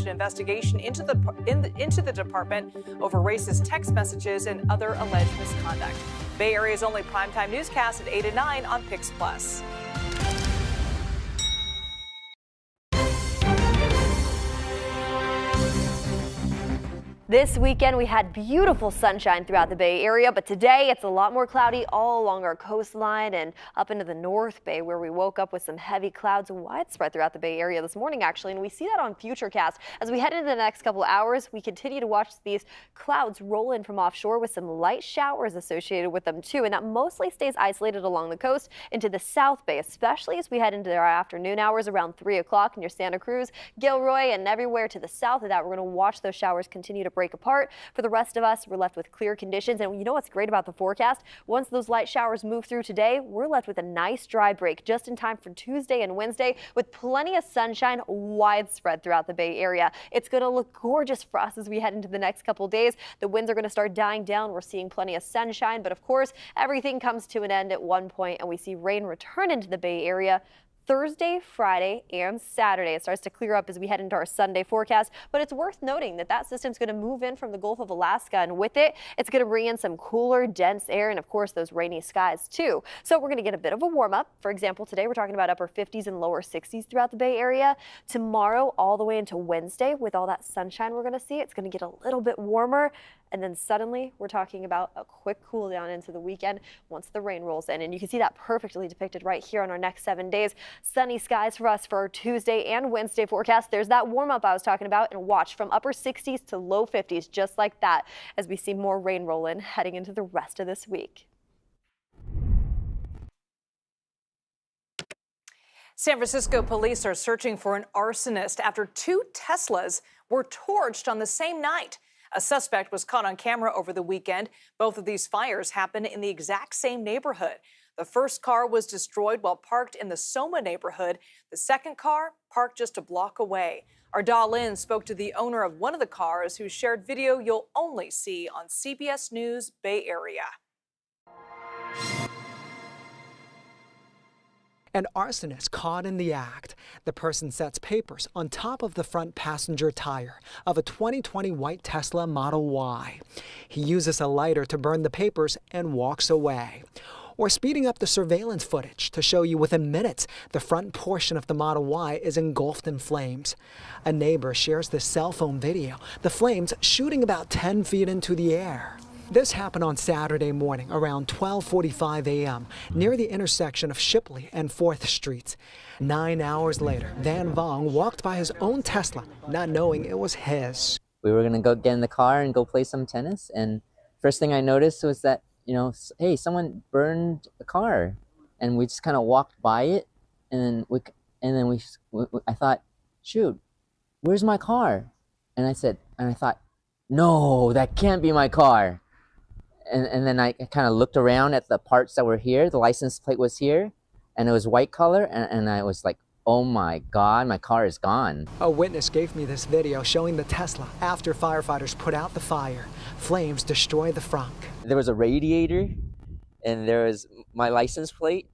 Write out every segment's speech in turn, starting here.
launched an investigation into the department over racist text messages and other alleged misconduct. Bay Area's only primetime newscast at 8 and 9 on Pix Plus. This weekend we had beautiful sunshine throughout the Bay Area, but today it's a lot more cloudy all along our coastline and up into the North Bay, where we woke up with some heavy clouds widespread throughout the Bay Area this morning, actually, and we see that on Futurecast. As we head into the next couple hours, we continue to watch these clouds roll in from offshore with some light showers associated with them too, and that mostly stays isolated along the coast into the South Bay, especially as we head into our afternoon hours around 3 o'clock near Santa Cruz, Gilroy, and everywhere to the south of that. We're going to watch those showers continue to break apart. For the rest of us, we're left with clear conditions. And you know what's great about the forecast? Once those light showers move through today, we're left with a nice dry break just in time for Tuesday and Wednesday with plenty of sunshine widespread throughout the Bay Area. It's going to look gorgeous for us as we head into the next couple of days. The winds are going to start dying down. We're seeing plenty of sunshine, but of course, everything comes to an end at one point, and we see rain return into the Bay Area Thursday, Friday, and Saturday. It starts to clear up as we head into our Sunday forecast, but it's worth noting that that system's going to move in from the Gulf of Alaska, and with it, it's going to bring in some cooler, dense air and, of course, those rainy skies, too. So we're going to get a bit of a warm-up. For example, today we're talking about upper 50s and lower 60s throughout the Bay Area. Tomorrow, all the way into Wednesday, with all that sunshine we're going to see, it's going to get a little bit warmer. And then suddenly we're talking about a quick cool down into the weekend once the rain rolls in. And you can see that perfectly depicted right here on our next 7 days. Sunny skies for us for our Tuesday and Wednesday forecast. There's that warm up I was talking about, and watch from upper 60s to low 50s just like that as we see more rain roll in heading into the rest of this week. San Francisco police are searching for an arsonist after 2 Teslas were torched on the same night. A suspect was caught on camera over the weekend. Both of these fires happened in the exact same neighborhood. The first car was destroyed while parked in the Soma neighborhood. The second car parked just a block away. Our Daly spoke to the owner of one of the cars, who shared video you'll only see on CBS News Bay Area. An arsonist caught in the act. The person sets papers on top of the front passenger tire of a 2020 white Tesla Model Y. He uses a lighter to burn the papers and walks away. Or speeding up the surveillance footage to show you within minutes the front portion of the Model Y is engulfed in flames. A neighbor shares this cell phone video, the flames shooting about 10 feet into the air. This happened on Saturday morning around 12:45 a.m. near the intersection of Shipley and 4th Streets. 9 hours later, Van Vong walked by his own Tesla, not knowing it was his. We were going to go get in the car and go play some tennis, and first thing I noticed was that, hey, someone burned a car, and we just kind of walked by it, and then I thought, shoot, where's my car? And I thought, no, that can't be my car. And then I kind of looked around at the parts that were here. The license plate was here, and it was white color, and I was like, oh my God, my car is gone. A witness gave me this video showing the Tesla after firefighters put out the fire. Flames destroyed the frunk. There was a radiator, and there was my license plate,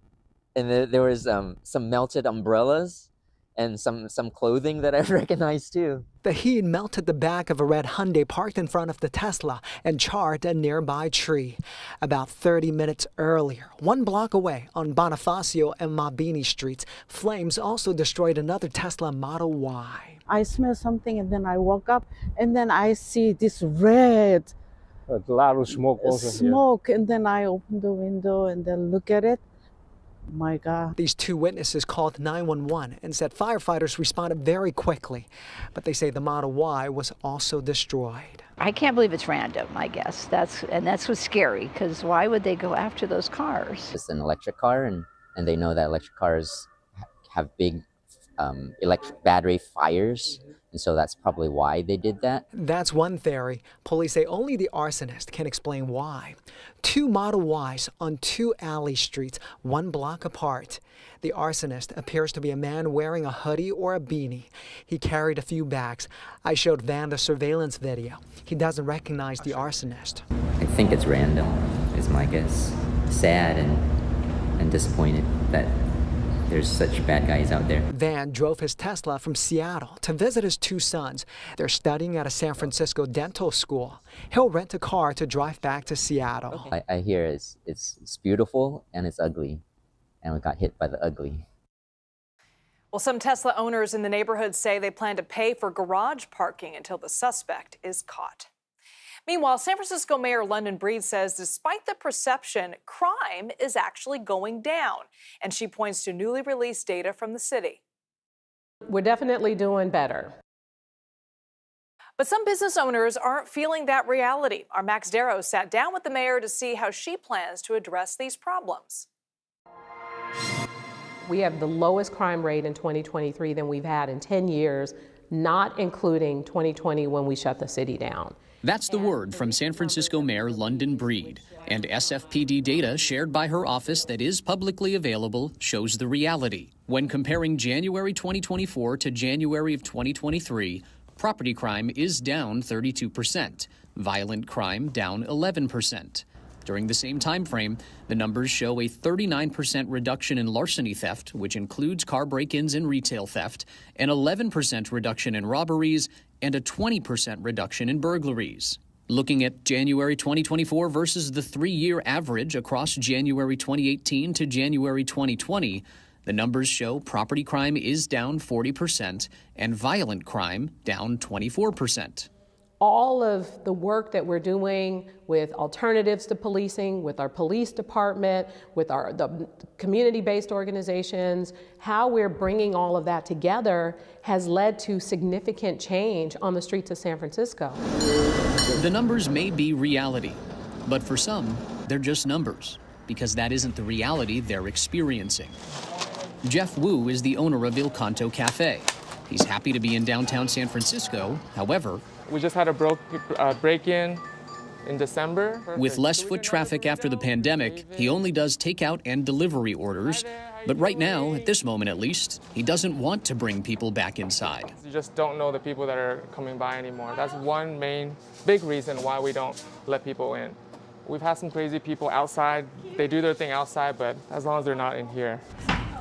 and there was some melted umbrellas and some clothing that I recognized too. The heat melted the back of a red Hyundai parked in front of the Tesla and charred a nearby tree. About 30 minutes earlier, 1 block away on Bonifacio and Mabini Streets, flames also destroyed another Tesla Model Y. I smell something, and then I woke up, and then I see this red a lot of smoke also. Smoke, and then I opened the window and then look at it. My God. These 2 witnesses called 911 and said firefighters responded very quickly, but they say the Model Y was also destroyed. I can't believe it's random, I guess. That's what's scary, because why would they go after those cars? It's an electric car, and they know that electric cars have big electric battery fires. And so that's probably why they did that. That's one theory. Police say only the arsonist can explain why. 2 Model Ys on 2 alley streets, 1 block apart. The arsonist appears to be a man wearing a hoodie or a beanie. He carried a few bags. I showed Van the surveillance video. He doesn't recognize the arsonist. I think it's random, is my guess. Sad and disappointed that there's such bad guys out there. Van drove his Tesla from Seattle to visit his two sons. They're studying at a San Francisco dental school. He'll rent a car to drive back to Seattle. I hear it's beautiful and it's ugly, and we got hit by the ugly. Well, some Tesla owners in the neighborhood say they plan to pay for garage parking until the suspect is caught. Meanwhile, San Francisco Mayor London Breed says despite the perception, crime is actually going down. And she points to newly released data from the city. We're definitely doing better. But some business owners aren't feeling that reality. Our Max Darrow sat down with the mayor to see how she plans to address these problems. We have the lowest crime rate in 2023 than we've had in 10 years, not including 2020 when we shut the city down. That's the word from San Francisco Mayor London Breed. And SFPD data shared by her office that is publicly available shows the reality. When comparing January 2024 to January of 2023, property crime is down 32%, violent crime down 11%. During the same time frame, the numbers show a 39% reduction in larceny theft, which includes car break-ins and retail theft, an 11% reduction in robberies, and a 20% reduction in burglaries. Looking at January 2024 versus the three-year average across January 2018 to January 2020, the numbers show property crime is down 40% and violent crime down 24%. All of the work that we're doing with alternatives to policing, with our police department, with the community-based organizations, how we're bringing all of that together has led to significant change on the streets of San Francisco. The numbers may be reality, but for some, they're just numbers, because that isn't the reality they're experiencing. Jeff Wu is the owner of Il Canto Cafe. He's happy to be in downtown San Francisco. However, we just had a break-in in December. With less foot traffic after the pandemic, he only does takeout and delivery orders. But right now, at this moment at least, he doesn't want to bring people back inside. You just don't know the people that are coming by anymore. That's one big reason why we don't let people in. We've had some crazy people outside. They do their thing outside, but as long as they're not in here.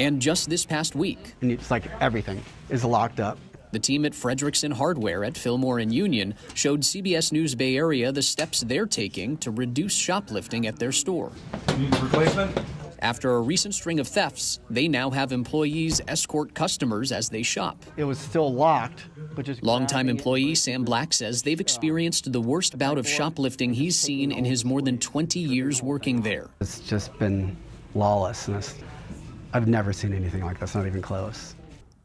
And just this past week, and it's like everything is locked up. The team at Frederickson Hardware at Fillmore and Union showed CBS News Bay Area the steps they're taking to reduce shoplifting at their store. Need a replacement? After a recent string of thefts, they now have employees escort customers as they shop. It was still locked, but just longtime employee Sam Black says they've experienced the worst bout of shoplifting he's seen in his more than 20 years working there. It's just been lawlessness. I've never seen anything like this, not even close.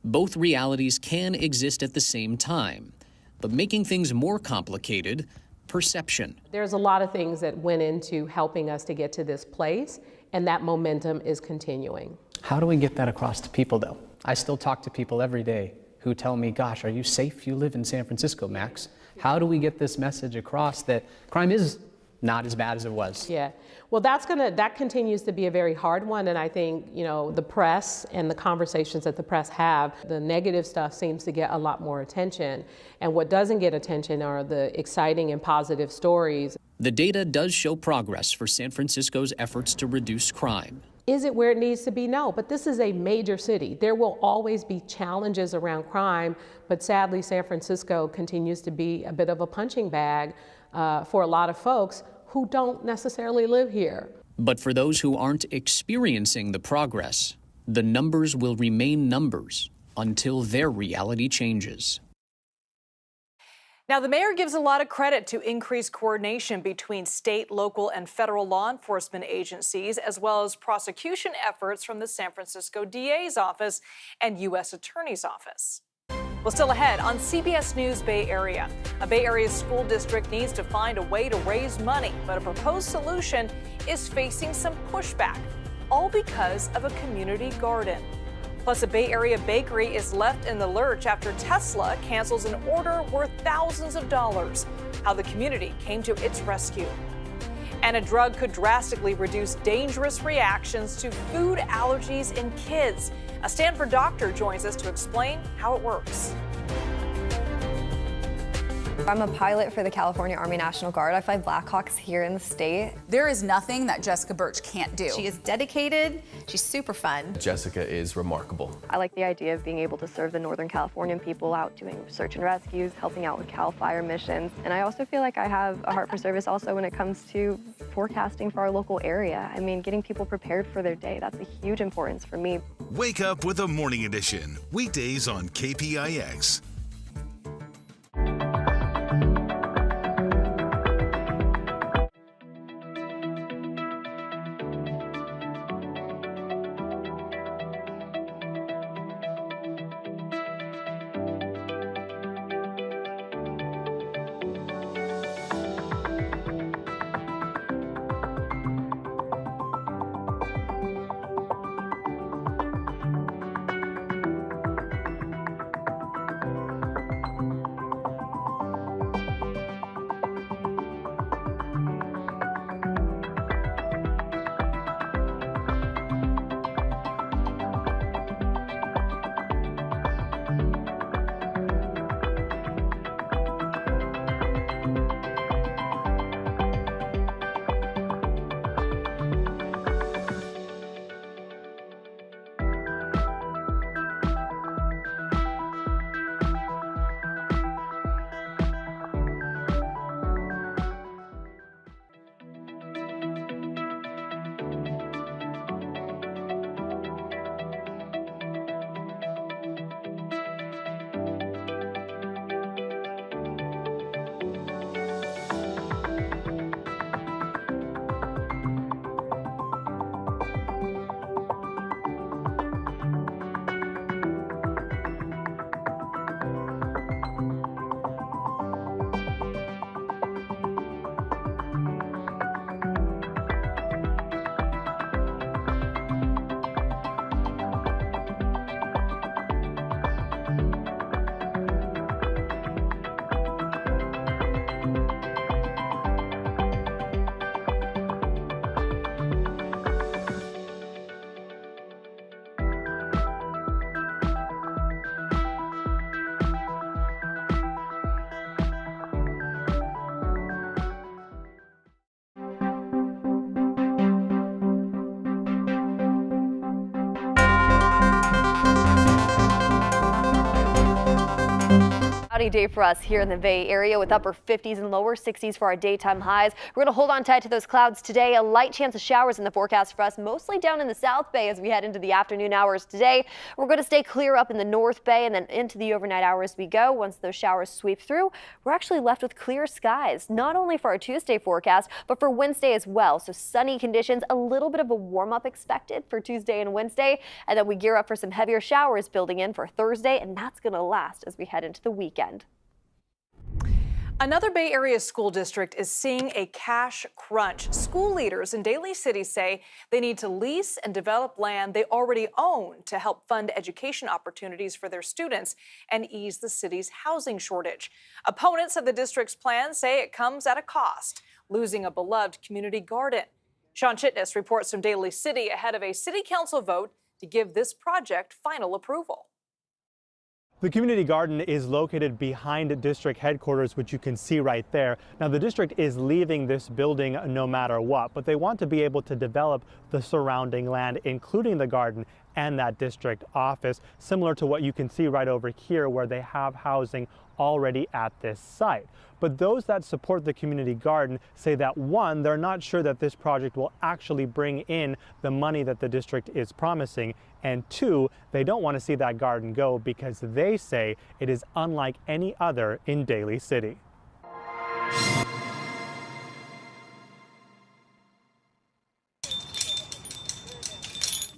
Both realities can exist at the same time, but making things more complicated, perception. There's a lot of things that went into helping us to get to this place, and that momentum is continuing. How do we get that across to people, though? I still talk to people every day who tell me, gosh, are you safe? You live in San Francisco, Max. How do we get this message across that crime is not as bad as it was? Yeah, well, that continues to be a very hard one, and I think, the press and the conversations that the press have, the negative stuff seems to get a lot more attention, and what doesn't get attention are the exciting and positive stories. The data does show progress for San Francisco's efforts to reduce crime. Is it where it needs to be? No, but this is a major city. There will always be challenges around crime, but sadly, San Francisco continues to be a bit of a punching bag for a lot of folks who don't necessarily live here. But for those who aren't experiencing the progress, the numbers will remain numbers until their reality changes. Now, the mayor gives a lot of credit to increased coordination between state, local, and federal law enforcement agencies, as well as prosecution efforts from the San Francisco DA's office and U.S. Attorney's office. Well, still ahead on CBS News Bay Area. A Bay Area school district needs to find a way to raise money, but a proposed solution is facing some pushback, all because of a community garden. Plus, a Bay Area bakery is left in the lurch after Tesla cancels an order worth thousands of dollars. How the community came to its rescue. And a drug could drastically reduce dangerous reactions to food allergies in kids. A Stanford doctor joins us to explain how it works. I'm a pilot for the California Army National Guard. I fly Blackhawks here in the state. There is nothing that Jessica Birch can't do. She is dedicated. She's super fun. Jessica is remarkable. I like the idea of being able to serve the Northern Californian people out doing search and rescues, helping out with CAL FIRE missions. And I also feel like I have a heart for service also when it comes to forecasting for our local area. I mean, getting people prepared for their day, that's a huge importance for me. Wake up with a morning edition, weekdays on KPIX. Cloudy day for us here in the Bay Area with upper 50s and lower 60s for our daytime highs. We're going to hold on tight to those clouds today. A light chance of showers in the forecast for us, mostly down in the South Bay as we head into the afternoon hours today. We're going to stay clear up in the North Bay and then into the overnight hours we go. Once those showers sweep through, we're actually left with clear skies, not only for our Tuesday forecast, but for Wednesday as well. So sunny conditions, a little bit of a warm up expected for Tuesday and Wednesday. And then we gear up for some heavier showers building in for Thursday, and that's going to last as we head into the weekend. Another Bay Area school district is seeing a cash crunch. School leaders in Daly City say they need to lease and develop land they already own to help fund education opportunities for their students and ease the city's housing shortage. Opponents of the district's plan say it comes at a cost, losing a beloved community garden. Sean Chitness reports from Daly City ahead of a city council vote to give this project final approval. The community garden is located behind district headquarters, which you can see right there. Now, the district is leaving this building no matter what, but they want to be able to develop the surrounding land, including the garden and that district office, similar to what you can see right over here where they have housing already at this site. But those that support the community garden say that, one, they're not sure that this project will actually bring in the money that the district is promising, and two, they don't want to see that garden go because they say it is unlike any other in Daly City.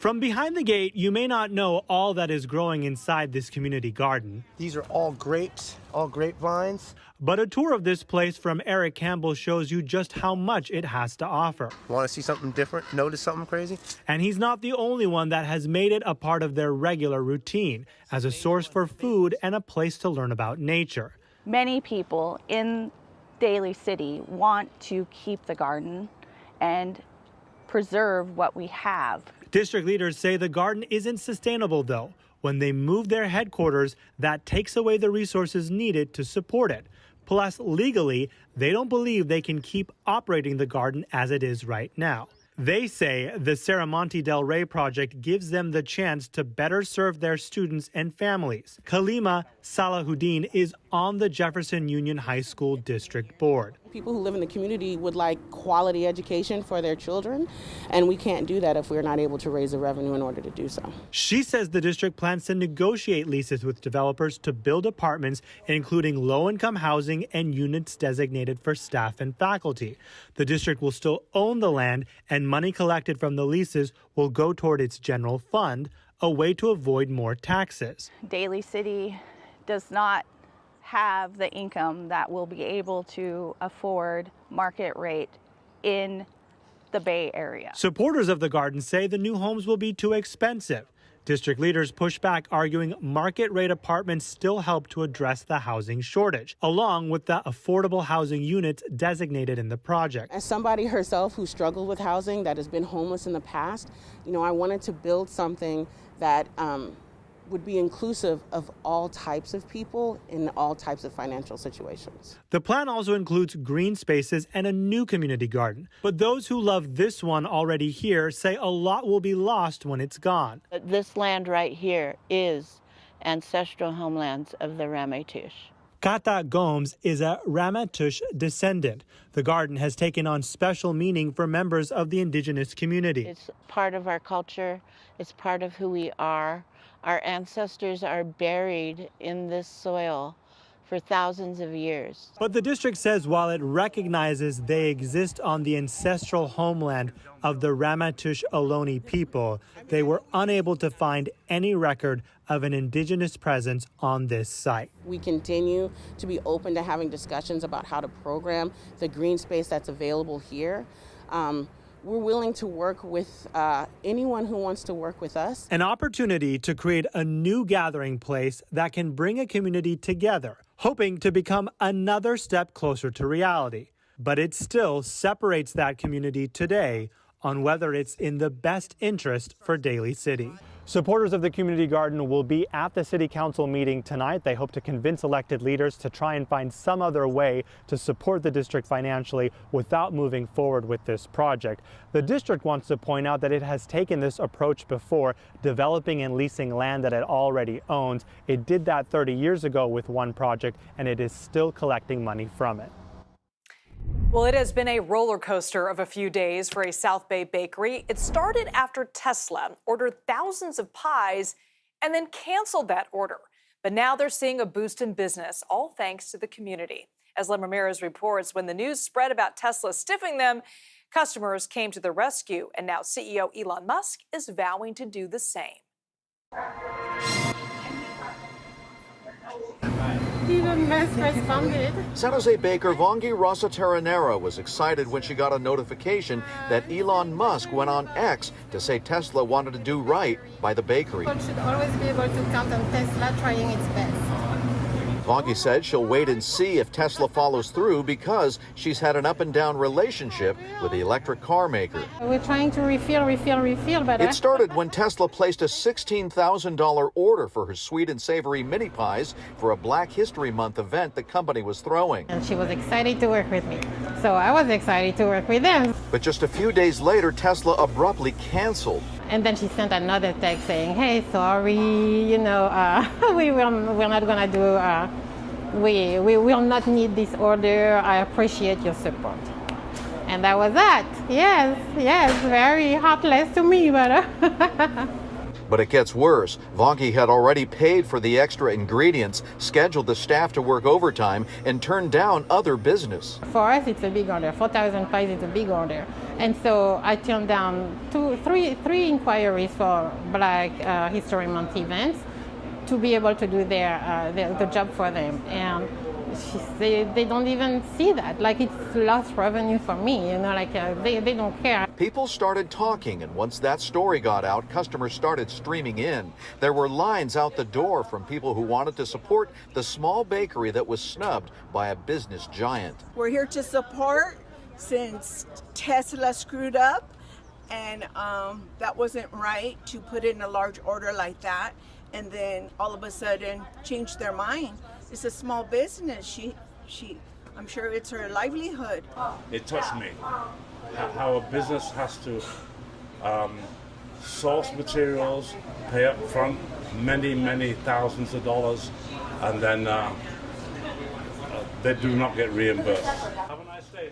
From behind the gate, you may not know all that is growing inside this community garden. These are all grapes, all grapevines. But a tour of this place from Eric Campbell shows you just how much it has to offer. Want to see something different? Notice something crazy? And he's not the only one that has made it a part of their regular routine as a source for food and a place to learn about nature. Many people in Daly City want to keep the garden and preserve what we have. District leaders say the garden isn't sustainable, though. When they move their headquarters, that takes away the resources needed to support it. Plus, legally, they don't believe they can keep operating the garden as it is right now. They say the Serramonte Del Rey project gives them the chance to better serve their students and families. Kalima Salahuddin is on the Jefferson Union High School District Board. People who live in the community would like quality education for their children, and we can't do that if we're not able to raise the revenue in order to do so. She says the district plans to negotiate leases with developers to build apartments, including low-income housing and units designated for staff and faculty. The district will still own the land, and money collected from the leases will go toward its general fund, a way to avoid more taxes. Daly City does not have the income that will be able to afford market rate in the Bay Area. Supporters of the garden say the new homes will be too expensive. District leaders push back, arguing market rate apartments still help to address the housing shortage, along with the affordable housing units designated in the project. As somebody herself who struggled with housing, that has been homeless in the past, I wanted to build something that would be inclusive of all types of people in all types of financial situations. The plan also includes green spaces and a new community garden. But those who love this one already here say a lot will be lost when it's gone. This land right here is ancestral homelands of the Ramaytush. Kata Gomes is a Ramaytush descendant. The garden has taken on special meaning for members of the indigenous community. It's part of our culture. It's part of who we are. Our ancestors are buried in this soil for thousands of years. But the district says while it recognizes they exist on the ancestral homeland of the Ramaytush Ohlone people, they were unable to find any record of an indigenous presence on this site. We continue to be open to having discussions about how to program the green space that's available here. We're willing to work with anyone who wants to work with us. An opportunity to create a new gathering place that can bring a community together, hoping to become another step closer to reality. But it still separates that community today on whether it's in the best interest for Daly City. Supporters of the community garden will be at the city council meeting tonight. They hope to convince elected leaders to try and find some other way to support the district financially without moving forward with this project. The district wants to point out that it has taken this approach before, developing and leasing land that it already owns. It did that 30 years ago with one project, and it is still collecting money from it. Well, it has been a roller coaster of a few days for a South Bay bakery. It started after Tesla ordered thousands of pies and then canceled that order. But now they're seeing a boost in business, all thanks to the community. As Len Ramirez reports, when the news spread about Tesla stiffing them, customers came to the rescue, and now CEO Elon Musk is vowing to do the same. Elon Musk responded. San Jose baker Vongi Rosa Terranera was excited when she got a notification that Elon Musk went on X to say Tesla wanted to do right by the bakery. People should always be able to count on Tesla trying its best. Vongi said she'll wait and see if Tesla follows through because she's had an up-and-down relationship with the electric car maker. We're trying to refill, but it started when Tesla placed a $16,000 order for her sweet and savory mini pies for a Black History Month event the company was throwing. And she was excited to work with me, so I was excited to work with them. But just a few days later, Tesla abruptly canceled. And then she sent another text saying, "Hey, sorry, we're not gonna do. We will not need this order. I appreciate your support." And that was that. Yes, very heartless to me, but. But it gets worse. Vongi had already paid for the extra ingredients, scheduled the staff to work overtime, and turned down other business. For us, it's a big order. 4,000 pies is a big order. And so I turned down three inquiries for Black History Month events to be able to do the job for them. And they don't even see that. Like, it's lost revenue for me, they don't care. People started talking, and once that story got out, customers started streaming in. There were lines out the door from people who wanted to support the small bakery that was snubbed by a business giant. We're here to support since Tesla screwed up, and that wasn't right to put in a large order like that and then all of a sudden change their mind. It's a small business. I'm sure it's her livelihood. It touched me. How a business has to source materials, pay up front many thousands of dollars, and then they do not get reimbursed.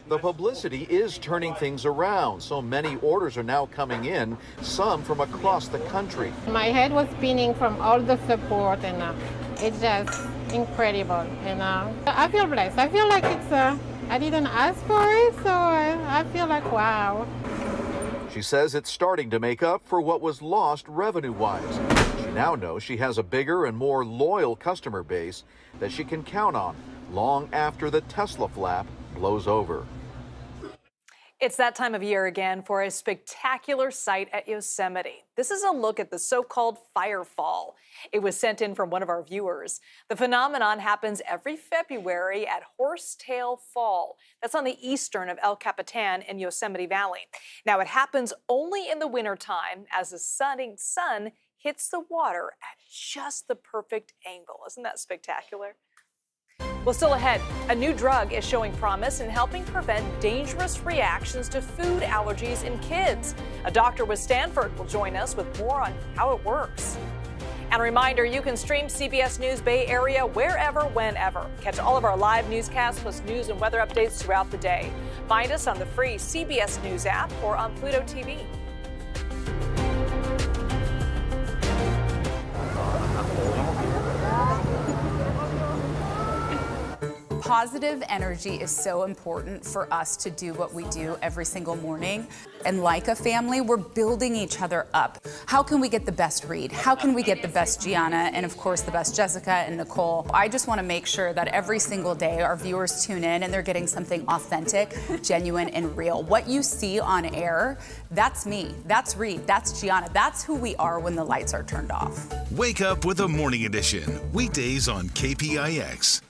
The publicity is turning things around, so many orders are now coming in, some from across the country. My head was spinning from all the support, and it's just incredible. And I feel blessed. I feel like I didn't ask for it, so I feel like, wow. She says it's starting to make up for what was lost revenue-wise. She now knows she has a bigger and more loyal customer base that she can count on long after the Tesla flap blows over. It's that time of year again for a spectacular sight at Yosemite. This is a look at the so-called Firefall. It was sent in from one of our viewers. The phenomenon happens every February at Horsetail Fall. That's on the eastern of El Capitan in Yosemite Valley. Now, it happens only in the wintertime as the setting sun hits the water at just the perfect angle. Isn't that spectacular? Well, still ahead, a new drug is showing promise in helping prevent dangerous reactions to food allergies in kids. A doctor with Stanford will join us with more on how it works. And a reminder, you can stream CBS News Bay Area wherever, whenever. Catch all of our live newscasts plus news and weather updates throughout the day. Find us on the free CBS News app or on Pluto TV. Positive energy is so important for us to do what we do every single morning. And like a family, we're building each other up. How can we get the best Reed? How can we get the best Gianna? And of course, the best Jessica and Nicole. I just want to make sure that every single day our viewers tune in and they're getting something authentic, genuine, and real. What you see on air, that's me, that's Reed, that's Gianna. That's who we are when the lights are turned off. Wake up with a morning edition, weekdays on KPIX.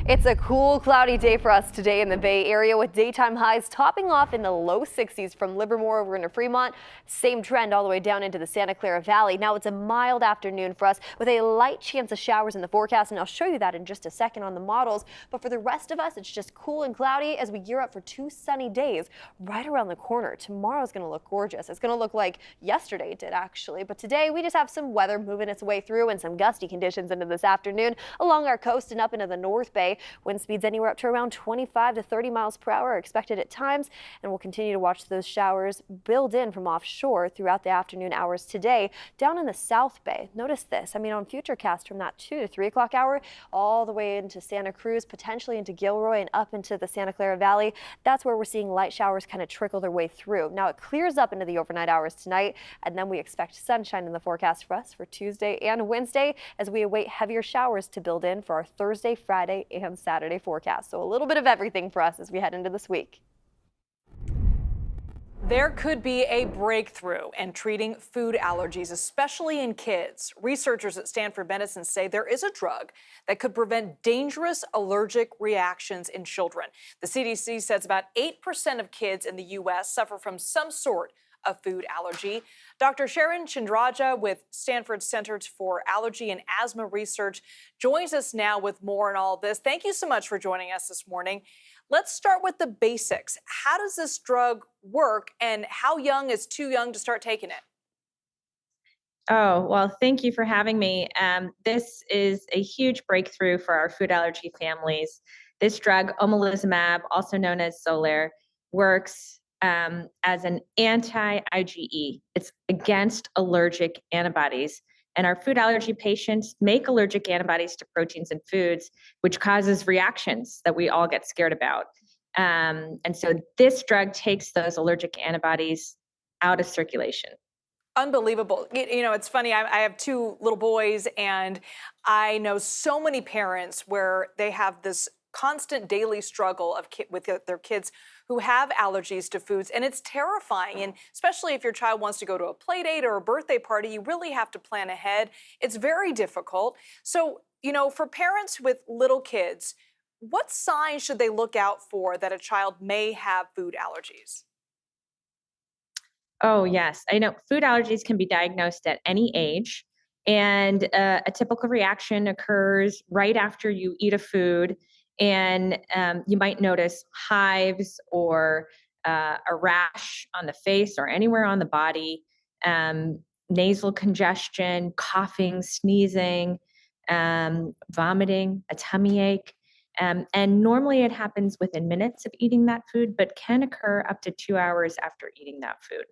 It's a cool, cloudy day for us today in the Bay Area with daytime highs topping off in the low 60s from Livermore over into Fremont. Same trend all the way down into the Santa Clara Valley. Now it's a mild afternoon for us with a light chance of showers in the forecast, and I'll show you that in just a second on the models. But for the rest of us, it's just cool and cloudy as we gear up for 2 sunny days right around the corner. Tomorrow's going to look gorgeous. It's going to look like yesterday did actually, but today we just have some weather moving its way through and some gusty conditions into this afternoon along our coast and up into the North Bay. Wind speeds anywhere up to around 25 to 30 miles per hour are expected at times, and we'll continue to watch those showers build in from offshore throughout the afternoon hours today down in the South Bay. Notice this, on Futurecast from that 2 to 3 o'clock hour all the way into Santa Cruz, potentially into Gilroy and up into the Santa Clara Valley. That's where we're seeing light showers kind of trickle their way through. Now it clears up into the overnight hours tonight, and then we expect sunshine in the forecast for us for Tuesday and Wednesday as we await heavier showers to build in for our Thursday, Friday, and Saturday forecast. So a little bit of everything for us as we head into this week. There could be a breakthrough in treating food allergies, especially in kids. Researchers at Stanford Medicine say there is a drug that could prevent dangerous allergic reactions in children. The CDC says about 8% of kids in the U.S. suffer from some sort of food allergy. Dr. Sharon Chandraja with Stanford Centers for Allergy and Asthma Research joins us now with more on all this. Thank you so much for joining us this morning. Let's start with the basics. How does this drug work, and how young is too young to start taking it? Oh, well, thank you for having me. This is a huge breakthrough for our food allergy families. This drug, omalizumab, also known as Xolair, works as an anti-IgE. It's against allergic antibodies. And our food allergy patients make allergic antibodies to proteins in foods, which causes reactions that we all get scared about. And so this drug takes those allergic antibodies out of circulation. Unbelievable. It's funny. I have 2 little boys, and I know so many parents where they have this constant daily struggle with their kids who have allergies to foods, and it's terrifying. And especially if your child wants to go to a play date or a birthday party, you really have to plan ahead. It's very difficult. So, for parents with little kids, what signs should they look out for that a child may have food allergies? Oh, yes. I know food allergies can be diagnosed at any age, and a typical reaction occurs right after you eat a food. And you might notice hives or a rash on the face or anywhere on the body, nasal congestion, coughing, sneezing, vomiting, a tummy ache. And normally it happens within minutes of eating that food, but can occur up to 2 hours after eating that food.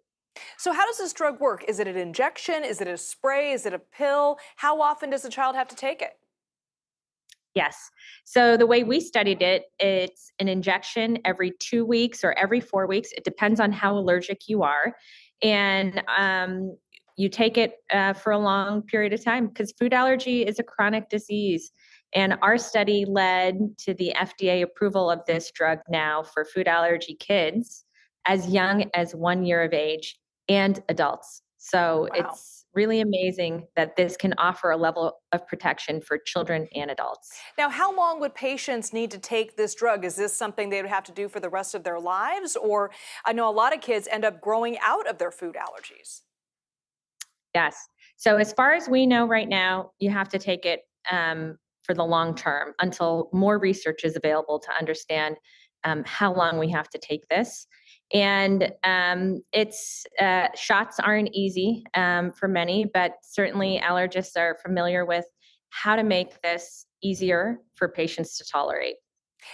So how does this drug work? Is it an injection? Is it a spray? Is it a pill? How often does the child have to take it? Yes. So the way we studied it, it's an injection every 2 weeks or every 4 weeks. It depends on how allergic you are. And you take it for a long period of time because food allergy is a chronic disease. And our study led to the FDA approval of this drug now for food allergy kids as young as 1 year of age and adults. So It's really amazing that this can offer a level of protection for children and adults. Now, how long would patients need to take this drug? Is this something they would have to do for the rest of their lives? Or I know a lot of kids end up growing out of their food allergies. Yes. So as far as we know right now, you have to take it for the long term until more research is available to understand how long we have to take this. And shots aren't easy for many, but certainly allergists are familiar with how to make this easier for patients to tolerate.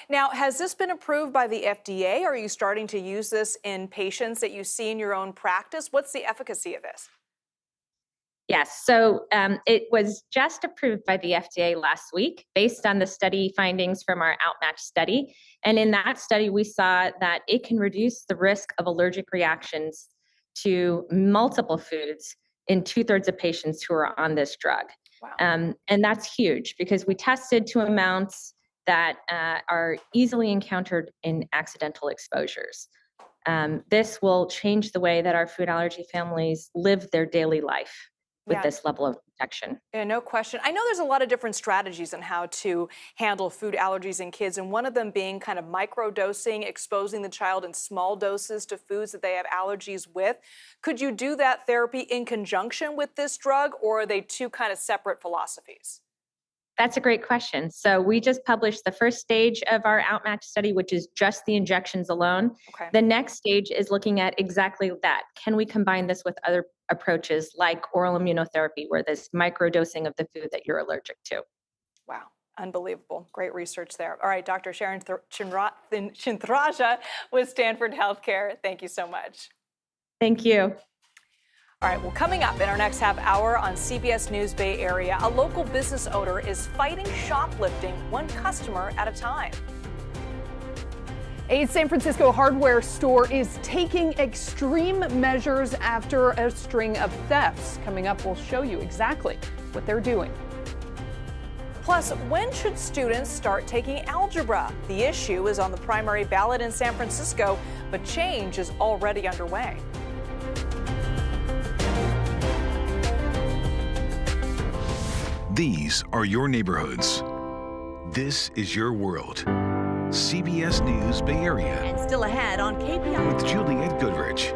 Now, has this been approved by the FDA? Are you starting to use this in patients that you see in your own practice? What's the efficacy of this? Yes, so it was just approved by the FDA last week based on the study findings from our Outmatch study. And in that study, we saw that it can reduce the risk of allergic reactions to multiple foods in 2/3 of patients who are on this drug. Wow. And that's huge because we tested to amounts that are easily encountered in accidental exposures. This will change the way that our food allergy families live their daily life with this level of protection. Yeah, no question. I know there's a lot of different strategies on how to handle food allergies in kids, and one of them being kind of microdosing, exposing the child in small doses to foods that they have allergies with. Could you do that therapy in conjunction with this drug, or are they 2 kind of separate philosophies? That's a great question. So we just published the first stage of our Outmatch study, which is just the injections alone. Okay. The next stage is looking at exactly that. Can we combine this with other approaches like oral immunotherapy, where there's microdosing of the food that you're allergic to? Wow. Unbelievable. Great research there. All right, Dr. Sharon Chinthraja with Stanford Healthcare. Thank you so much. Thank you. All right, well, coming up in our next half hour on CBS News Bay Area, a local business owner is fighting shoplifting one customer at a time. A San Francisco hardware store is taking extreme measures after a string of thefts. Coming up, we'll show you exactly what they're doing. Plus, when should students start taking algebra? The issue is on the primary ballot in San Francisco, but change is already underway. These are your neighborhoods. This is your world. CBS News Bay Area. And still ahead on KPI. With Juliette Goodrich.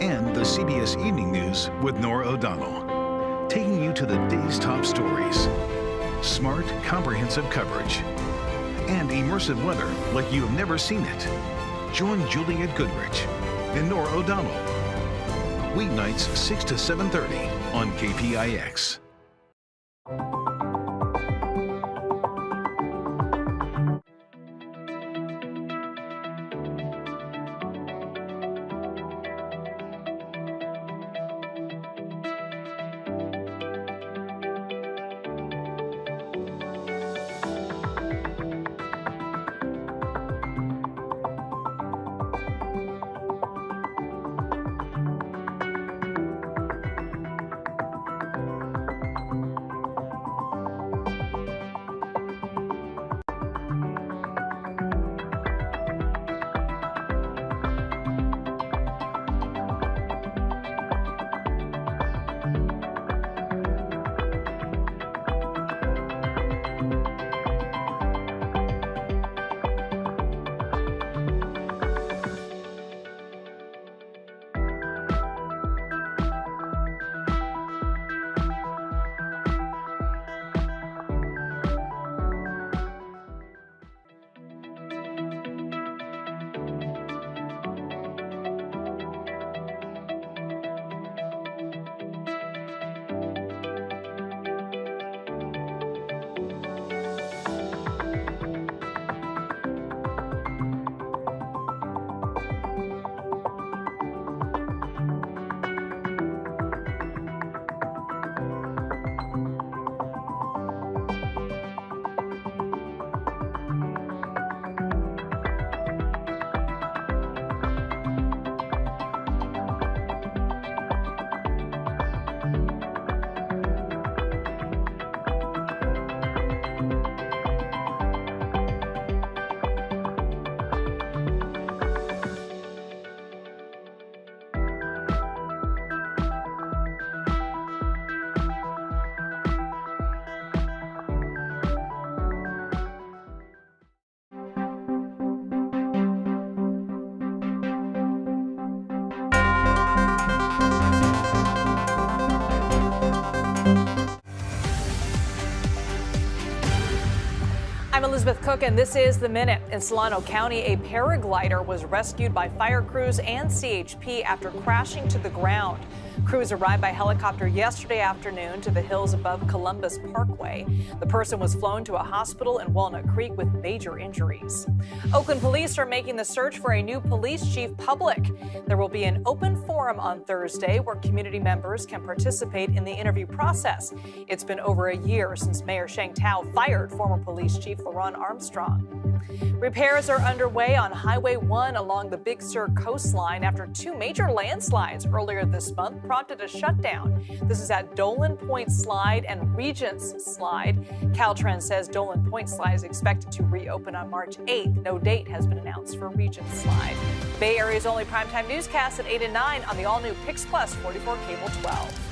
And the CBS Evening News with Nora O'Donnell. Taking you to the day's top stories. Smart, comprehensive coverage. And immersive weather like you have never seen it. Join Juliette Goodrich and Nora O'Donnell. Weeknights 6 to 7:30 on KPIX. I'm Elizabeth Cook, and this is The Minute. In Solano County, a paraglider was rescued by fire crews and CHP after crashing to the ground. Crews arrived by helicopter yesterday afternoon to the hills above Columbus Parkway. The person was flown to a hospital in Walnut Creek with major injuries. Oakland police are making the search for a new police chief public. There will be an open forum on Thursday where community members can participate in the interview process. It's been over a year since Mayor Sheng Tao fired former police chief LaRon Armstrong. Repairs are underway on Highway 1 along the Big Sur coastline after two major landslides earlier this month prompted a shutdown. This is at Dolan Point Slide and Regents Slide. Caltrans says Dolan Point Slide is expected to reopen on March 8th. No date has been announced for Regents Slide. Bay Area's only primetime newscast at 8 and 9 on the all-new Pix Plus 44 Cable 12.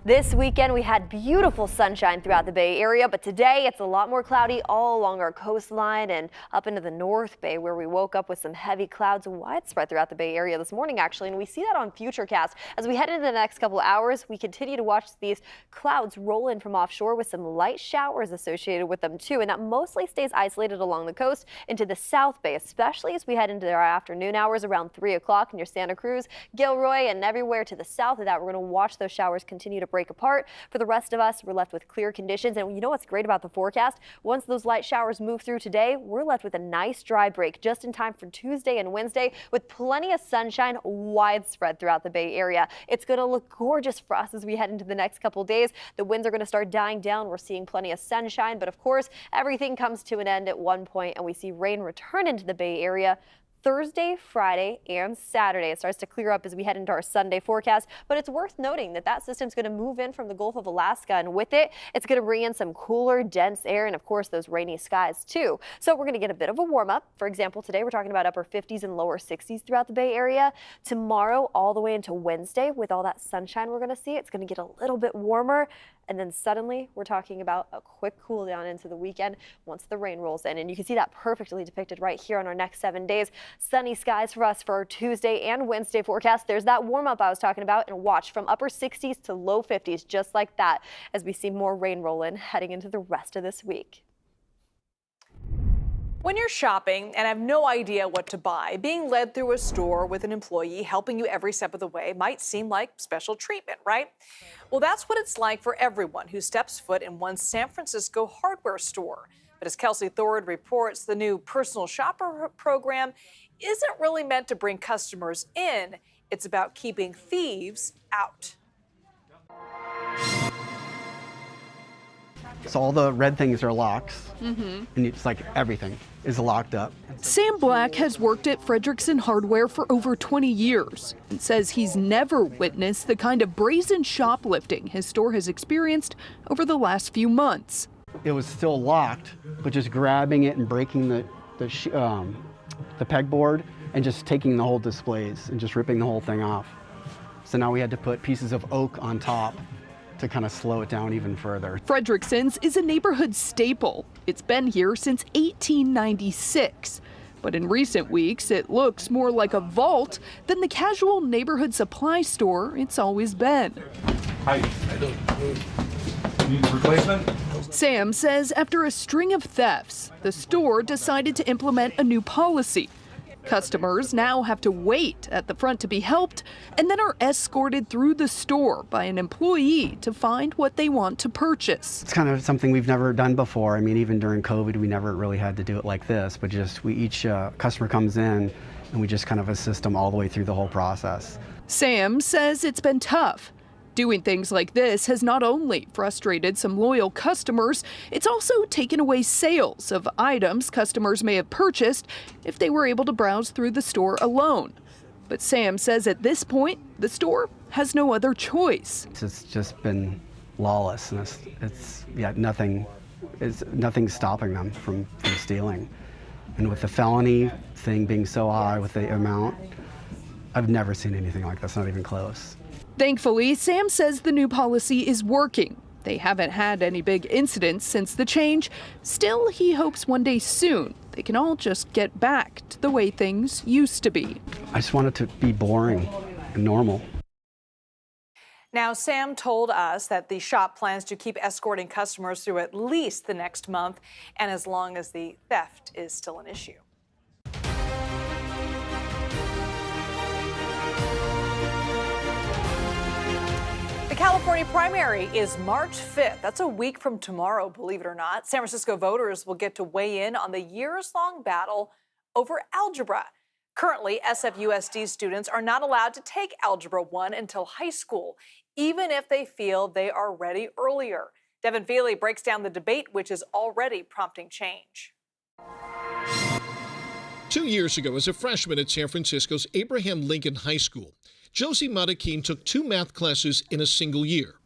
This weekend we had beautiful sunshine throughout the Bay Area, but today it's a lot more cloudy all along our coastline and up into the North Bay, where we woke up with some heavy clouds widespread throughout the Bay Area this morning, actually, and we see that on Futurecast. As we head into the next couple hours, we continue to watch these clouds roll in from offshore with some light showers associated with them too, and that mostly stays isolated along the coast into the South Bay, especially as we head into our afternoon hours around 3 o'clock near Santa Cruz, Gilroy, and everywhere to the south of that. We're going to watch those showers continue to break apart. For the rest of us, we're left with clear conditions. And you know what's great about the forecast? Once those light showers move through today, we're left with a nice dry break just in time for Tuesday and Wednesday with plenty of sunshine widespread throughout the Bay Area. It's going to look gorgeous for us as we head into the next couple of days. The winds are going to start dying down. We're seeing plenty of sunshine, but of course, everything comes to an end at one point, and we see rain return into the Bay Area Thursday, Friday, and Saturday. It starts to clear up as we head into our Sunday forecast, but it's worth noting that that system's going to move in from the Gulf of Alaska, and with it, it's going to bring in some cooler, dense air and, of course, those rainy skies, too. So we're going to get a bit of a warm-up. For example, today we're talking about upper 50s and lower 60s throughout the Bay Area. Tomorrow, all the way into Wednesday, with all that sunshine we're going to see, it's going to get a little bit warmer. And then suddenly we're talking about a quick cool down into the weekend once the rain rolls in. And you can see that perfectly depicted right here on our next 7 days. Sunny skies for us for our Tuesday and Wednesday forecast. There's that warm up I was talking about, and watch from upper 60s to low 50s just like that as we see more rain roll in heading into the rest of this week. When you're shopping and have no idea what to buy, being led through a store with an employee helping you every step of the way might seem like special treatment, right? Well, that's what it's like for everyone who steps foot in one San Francisco hardware store. But as Kelsey Thorud reports, the new personal shopper program isn't really meant to bring customers in. It's about keeping thieves out. So all the red things are locks, and it's like everything is locked up. Sam Black has worked at Fredrickson Hardware for over 20 years and says he's never witnessed the kind of brazen shoplifting his store has experienced over the last few months. It was still locked, but just grabbing it and breaking the pegboard and just taking the whole displays and just ripping the whole thing off. So now we had to put pieces of oak on top to kind of slow it down even further. Fredrickson's is a neighborhood staple. It's been here since 1896. But in recent weeks, it looks more like a vault than the casual neighborhood supply store it's always been. Hi. Need a replacement? Sam says after a string of thefts, the store decided to implement a new policy. Customers now have to wait at the front to be helped and then are escorted through the store by an employee to find what they want to purchase. It's kind of something we've never done before. I mean, even during COVID, we never really had to do it like this, but just each customer comes in and we just kind of assist them all the way through the whole process. Sam says it's been tough. Doing things like this has not only frustrated some loyal customers, it's also taken away sales of items customers may have purchased if they were able to browse through the store alone. But Sam says at this point, the store has no other choice. It's just been lawless, and nothing's stopping them from stealing. And with the felony thing being so high with the amount, I've never seen anything like this, not even close. Thankfully, Sam says the new policy is working. They haven't had any big incidents since the change. Still, he hopes one day soon they can all just get back to the way things used to be. I just want it to be boring and normal. Now, Sam told us that the shop plans to keep escorting customers through at least the next month, and as long as the theft is still an issue. The California primary is March 5th. That's a week from tomorrow, believe it or not. San Francisco voters will get to weigh in on the years-long battle over algebra. Currently, SFUSD students are not allowed to take Algebra 1 until high school, even if they feel they are ready earlier. Devin Feely breaks down the debate, which is already prompting change. 2 years ago, as a freshman at San Francisco's Abraham Lincoln High School, Josie Matakin took 2 math classes in a single year,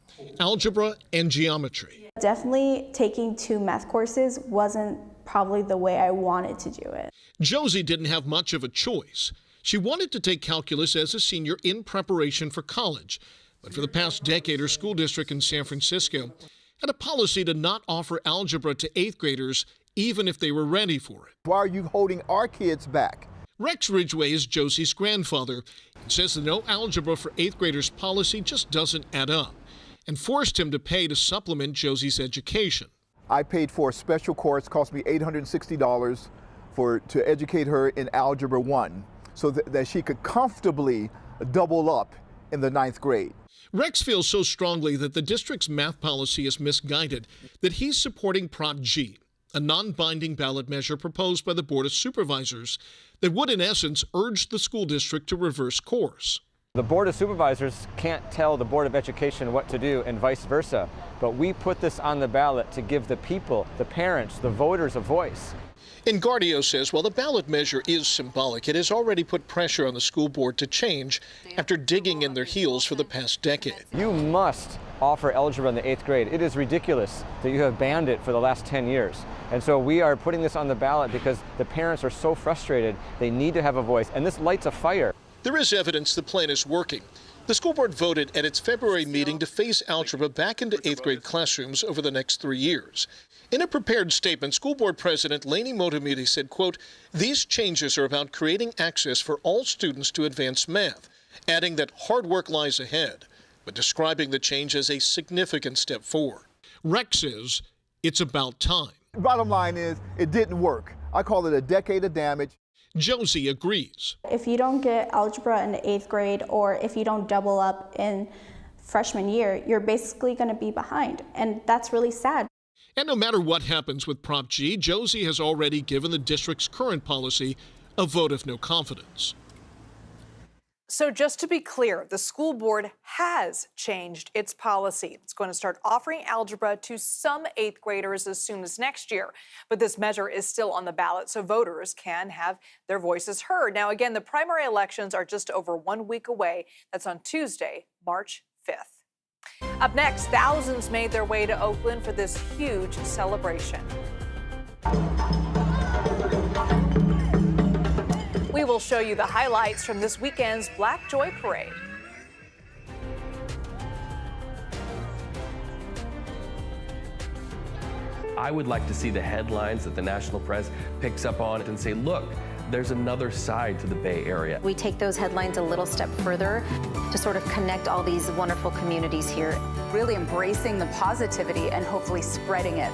algebra and geometry. Definitely taking 2 math courses wasn't probably the way I wanted to do it. Josie didn't have much of a choice. She wanted to take calculus as a senior in preparation for college, But for the past decade, her school district in San Francisco had a policy to not offer algebra to 8th graders, even if they were ready for it. Why are you holding our kids back? Rex Ridgway is Josie's grandfather and says the no algebra for 8th graders policy just doesn't add up and forced him to pay to supplement Josie's education. I paid for a special course, cost me $860 to educate her in Algebra 1 so that she could comfortably double up in the 9th grade. Rex feels so strongly that the district's math policy is misguided that he's supporting Prop G, a non-binding ballot measure proposed by the Board of Supervisors that would, in essence, urge the school district to reverse course. The Board of Supervisors can't tell the Board of Education what to do and vice versa, but we put this on the ballot to give the people, the parents, the voters a voice. Engardio says while the ballot measure is symbolic, it has already put pressure on the school board to change after digging in their heels for the past decade. You must offer algebra in the 8th grade. It is ridiculous that you have banned it for the last 10 years. And so we are putting this on the ballot because the parents are so frustrated. They need to have a voice, and this lights a fire. There is evidence the plan is working. The school board voted at its February meeting to phase algebra back into 8th grade classrooms over the next 3 years. In a prepared statement, school board president Lainey Motomidi said, quote, "These changes are about creating access for all students to advanced math," adding that hard work lies ahead, but describing the change as a significant step forward. Rex says it's about time. Bottom line is, it didn't work. I call it a decade of damage. Josie agrees. If you don't get algebra in the 8th grade, or if you don't double up in freshman year, you're basically going to be behind, and that's really sad. And no matter what happens with Prop G, Josie has already given the district's current policy a vote of no confidence. So just to be clear, the school board has changed its policy. It's going to start offering algebra to some 8th graders as soon as next year. But this measure is still on the ballot, so voters can have their voices heard. Now, again, the primary elections are just over 1 week away. That's on Tuesday, March 5th. Up next, thousands made their way to Oakland for this huge celebration. We will show you the highlights from this weekend's Black Joy Parade. I would like to see the headlines that the national press picks up on and say, look, there's another side to the Bay Area. We take those headlines a little step further to sort of connect all these wonderful communities here. Really embracing the positivity and hopefully spreading it.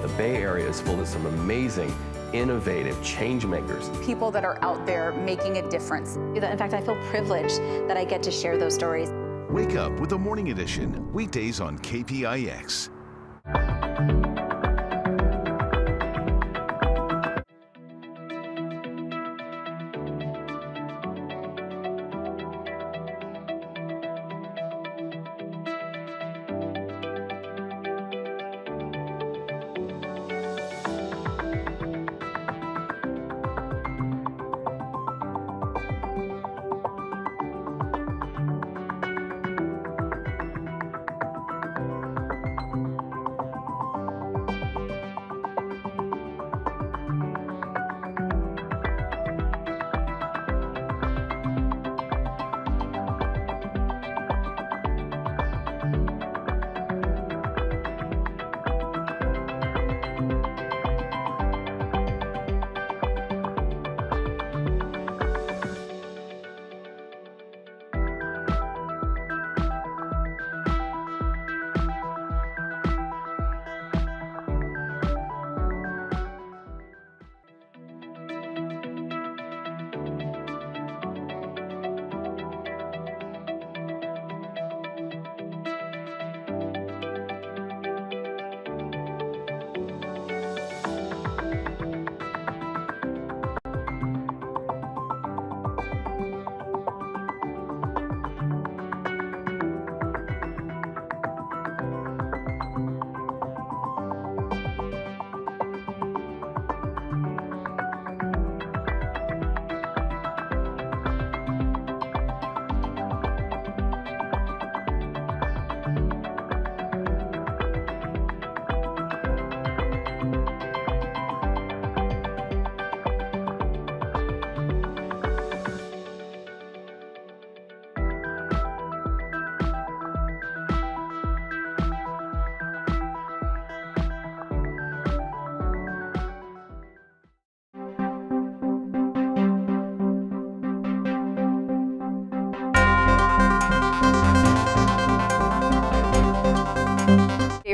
The Bay Area is full of some amazing, innovative change makers. People that are out there making a difference. In fact, I feel privileged that I get to share those stories. Wake up with the Morning Edition, weekdays on KPIX.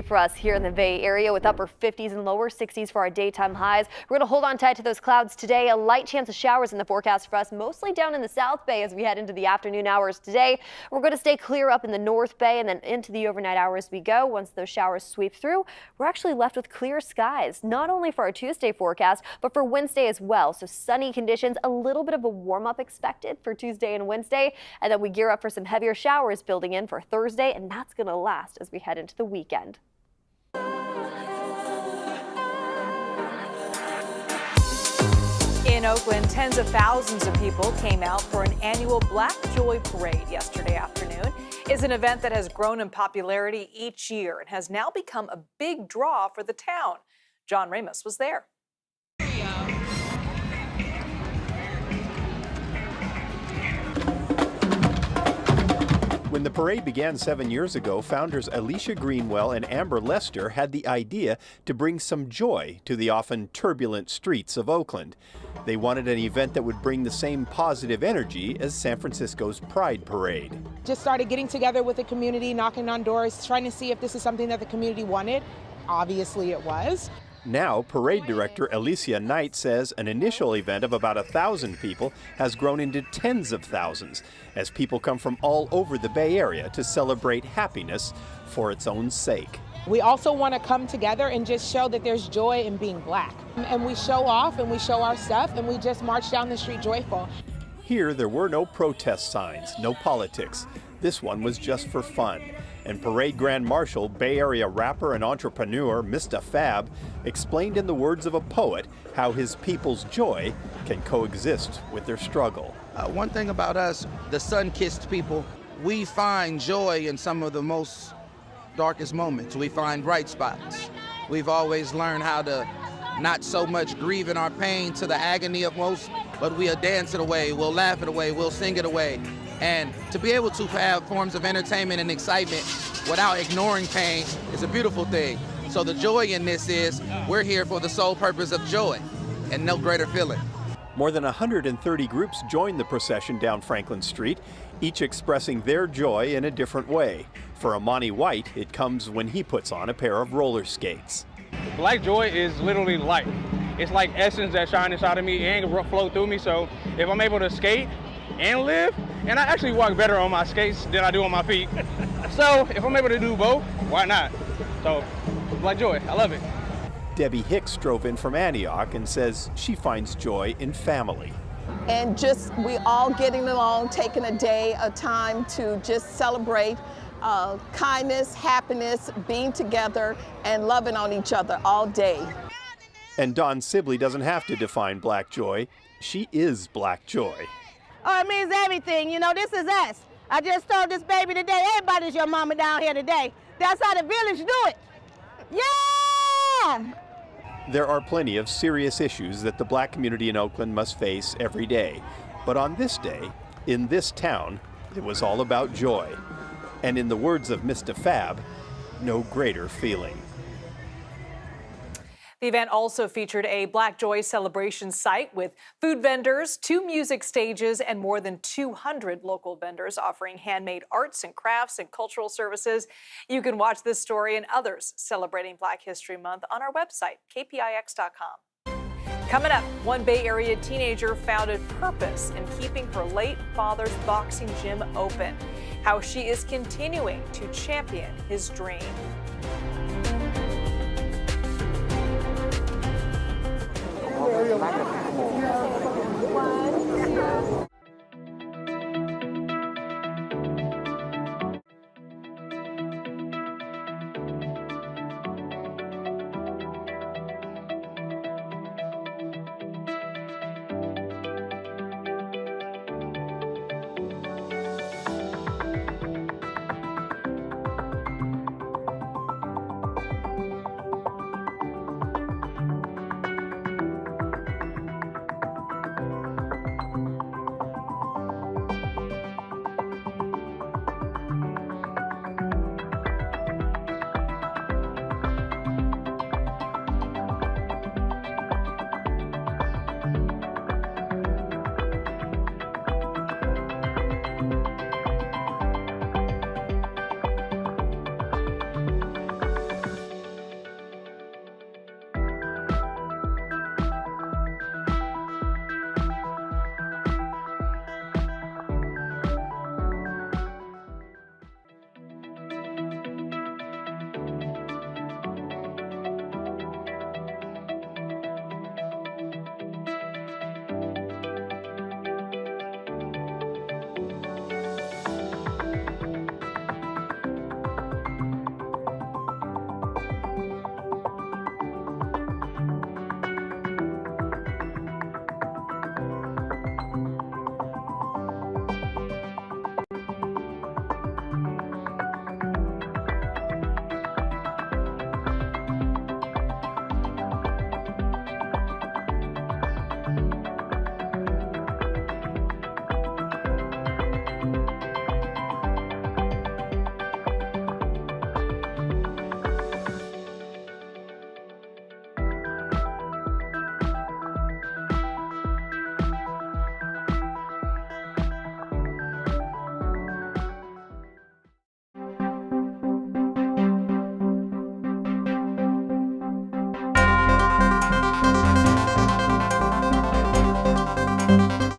For us here in the Bay Area with upper 50s and lower 60s for our daytime highs. We're going to hold on tight to those clouds today. A light chance of showers in the forecast for us, mostly down in the South Bay as we head into the afternoon hours today. We're going to stay clear up in the North Bay and then into the overnight hours we go. Once those showers sweep through, we're actually left with clear skies, not only for our Tuesday forecast, but for Wednesday as well. So sunny conditions, a little bit of a warm up expected for Tuesday and Wednesday. And then we gear up for some heavier showers building in for Thursday, and that's going to last as we head into the weekend. In Oakland, tens of thousands of people came out for an annual Black Joy parade yesterday afternoon. It's an event that has grown in popularity each year and has now become a big draw for the town. John Ramos was there. When the parade began 7 years ago, founders Alicia Greenwell and Amber Lester had the idea to bring some joy to the often turbulent streets of Oakland. They wanted an event that would bring the same positive energy as San Francisco's Pride Parade. Just started getting together with the community, knocking on doors, trying to see if this is something that the community wanted. Obviously it was. Now, parade director Alicia Knight says an initial event of about 1,000 people has grown into tens of thousands as people come from all over the Bay Area to celebrate happiness for its own sake. We also want to come together and just show that there's joy in being Black. And we show off and we show our stuff and we just march down the street joyful. Here, there were no protest signs, no politics. This one was just for fun. And Parade Grand Marshal, Bay Area rapper and entrepreneur Mr. Fab explained in the words of a poet how his people's joy can coexist with their struggle. One thing about us, the sun-kissed people, we find joy in some of the most darkest moments. We find bright spots. We've always learned how to not so much grieve in our pain to the agony of most, but we'll dance it away, we'll laugh it away, we'll sing it away. And to be able to have forms of entertainment and excitement without ignoring pain is a beautiful thing. So the joy in this is we're here for the sole purpose of joy and no greater feeling. More than 130 groups joined the procession down Franklin Street, each expressing their joy in a different way. For Amani White, it comes when he puts on a pair of roller skates. Black joy is literally life. It's like essence that shines inside of me and flow through me. So if I'm able to skate and live, and I actually walk better on my skates than I do on my feet. So if I'm able to do both, why not? So Black joy, I love it. Debbie Hicks drove in from Antioch and says she finds joy in family. And just we all getting along, taking a day, a time to just celebrate kindness, happiness, being together, and loving on each other all day. And Dawn Sibley doesn't have to define Black joy. She is Black joy. Oh, it means everything. You know, this is us. I just told this baby today, everybody's your mama down here today. That's how the village do it. Yeah! There are plenty of serious issues that the Black community in Oakland must face every day. But on this day, in this town, it was all about joy. And in the words of Mr. Fab, no greater feeling. The event also featured a Black Joy celebration site with food vendors, 2 music stages, and more than 200 local vendors offering handmade arts and crafts and cultural services. You can watch this story and others celebrating Black History Month on our website, kpix.com. Coming up, one Bay Area teenager found a purpose in keeping her late father's boxing gym open. How she is continuing to champion his dream.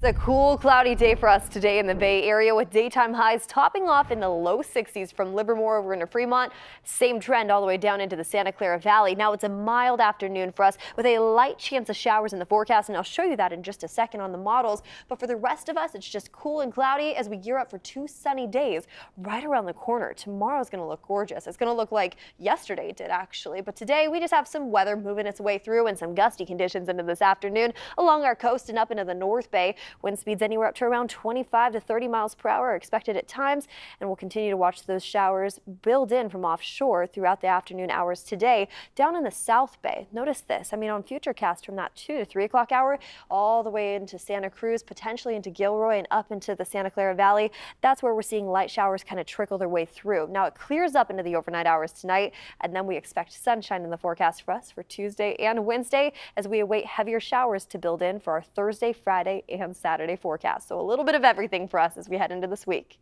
A cool, cloudy day for us today in the Bay Area with daytime highs topping off in the low 60s from Livermore over into Fremont. Same trend all the way down into the Santa Clara Valley. Now it's a mild afternoon for us with a light chance of showers in the forecast, and I'll show you that in just a second on the models. But for the rest of us, it's just cool and cloudy as we gear up for 2 sunny days right around the corner. Tomorrow's going to look gorgeous. It's going to look like yesterday did actually, but today we just have some weather moving its way through and some gusty conditions into this afternoon along our coast and up into the North Bay. Wind speeds anywhere up to around 25 to 30 miles per hour are expected at times, and we'll continue to watch those showers build in from offshore throughout the afternoon hours today down in the South Bay. Notice this, on Futurecast from that 2 to 3 o'clock hour all the way into Santa Cruz, potentially into Gilroy and up into the Santa Clara Valley. That's where we're seeing light showers kind of trickle their way through. Now it clears up into the overnight hours tonight, and then we expect sunshine in the forecast for us for Tuesday and Wednesday as we await heavier showers to build in for our Thursday, Friday, and Saturday forecast. So a little bit of everything for us as we head into this week.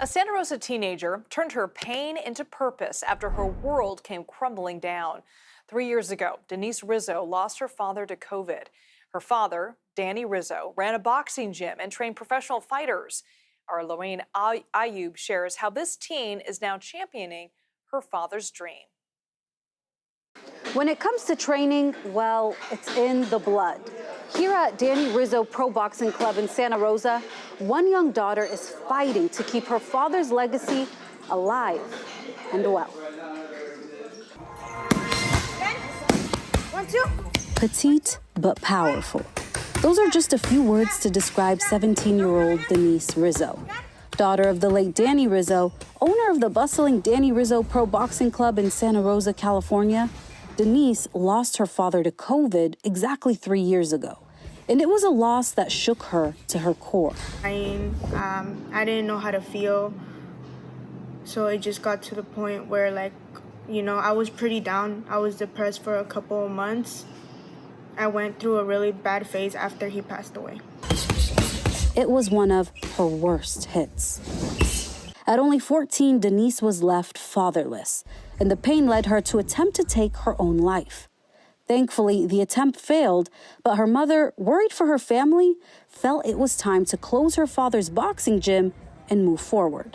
A Santa Rosa teenager turned her pain into purpose after her world came crumbling down. 3 years ago, Denise Rizzo lost her father to COVID. Her father, Danny Rizzo, ran a boxing gym and trained professional fighters. Our Lorraine Ayub shares how this teen is now championing her father's dream. When it comes to training, well, it's in the blood. Here at Danny Rizzo Pro Boxing Club in Santa Rosa, one young daughter is fighting to keep her father's legacy alive and well. 1, 2. Petite but powerful. Those are just a few words to describe 17-year-old Denise Rizzo. Daughter of the late Danny Rizzo, owner of the bustling Danny Rizzo Pro Boxing Club in Santa Rosa, California, Denise lost her father to COVID exactly 3 years ago. And it was a loss that shook her to her core. I didn't know how to feel. So it just got to the point where, I was pretty down. I was depressed for a couple of months. I went through a really bad phase after he passed away. It was one of her worst hits. At only 14, Denise was left fatherless, and the pain led her to attempt to take her own life. Thankfully, the attempt failed, but her mother, worried for her family, felt it was time to close her father's boxing gym and move forward.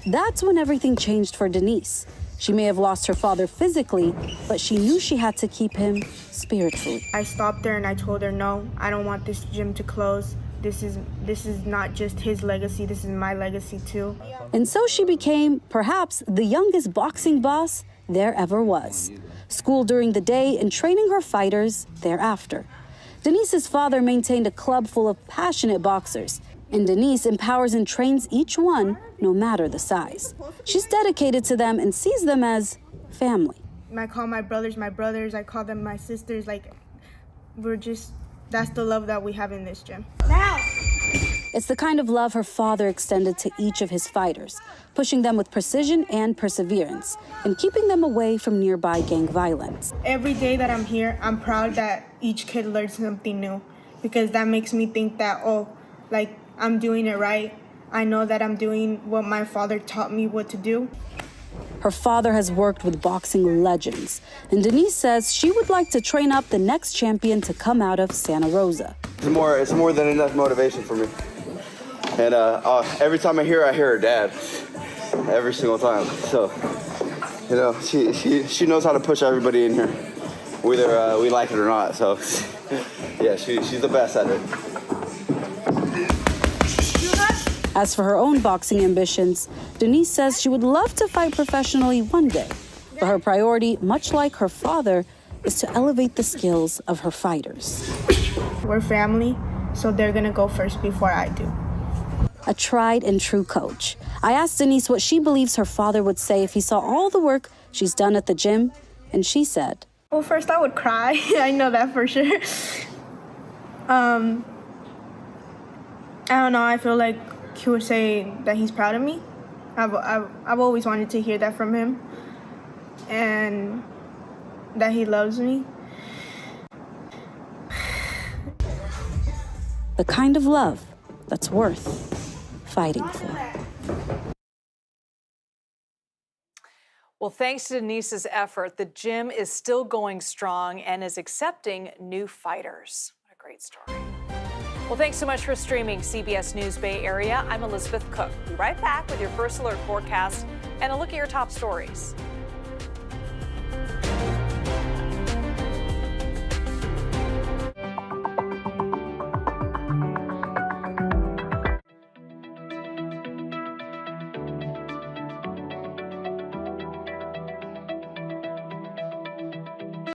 That's when everything changed for Denise. She may have lost her father physically, but she knew she had to keep him spiritually. I stopped her and I told her, no, I don't want this gym to close. This is not just his legacy, this is my legacy too. And so she became perhaps the youngest boxing boss there ever was. School during the day and training her fighters thereafter. Denise's father maintained a club full of passionate boxers, and Denise empowers and trains each one, no matter the size. She's dedicated to them and sees them as family. I call my brothers, I call them my sisters. That's the love that we have in this gym. Now! It's the kind of love her father extended to each of his fighters, pushing them with precision and perseverance, and keeping them away from nearby gang violence. Every day that I'm here, I'm proud that each kid learns something new, because that makes me think that, I'm doing it right. I know that I'm doing what my father taught me what to do. Her father has worked with boxing legends, and Denise says she would like to train up the next champion to come out of Santa Rosa. It's more than enough motivation for me. And every time I hear her dad, every single time. So, she knows how to push everybody in here, whether we like it or not. So, yeah, she's the best at it. As for her own boxing ambitions, Denise says she would love to fight professionally one day. But her priority, much like her father, is to elevate the skills of her fighters. We're family, so they're gonna go first before I do. A tried and true coach. I asked Denise what she believes her father would say if he saw all the work she's done at the gym, and she said, well, first I would cry. I know that for sure. I don't know, I feel like he would say that he's proud of me. I've always wanted to hear that from him, and that he loves me. The kind of love that's worth fighting for. Well, thanks to Denise's effort, the gym is still going strong and is accepting new fighters. What a great story. Well, thanks so much for streaming CBS News Bay Area. I'm Elizabeth Cook. Be right back with your First Alert forecast and a look at your top stories.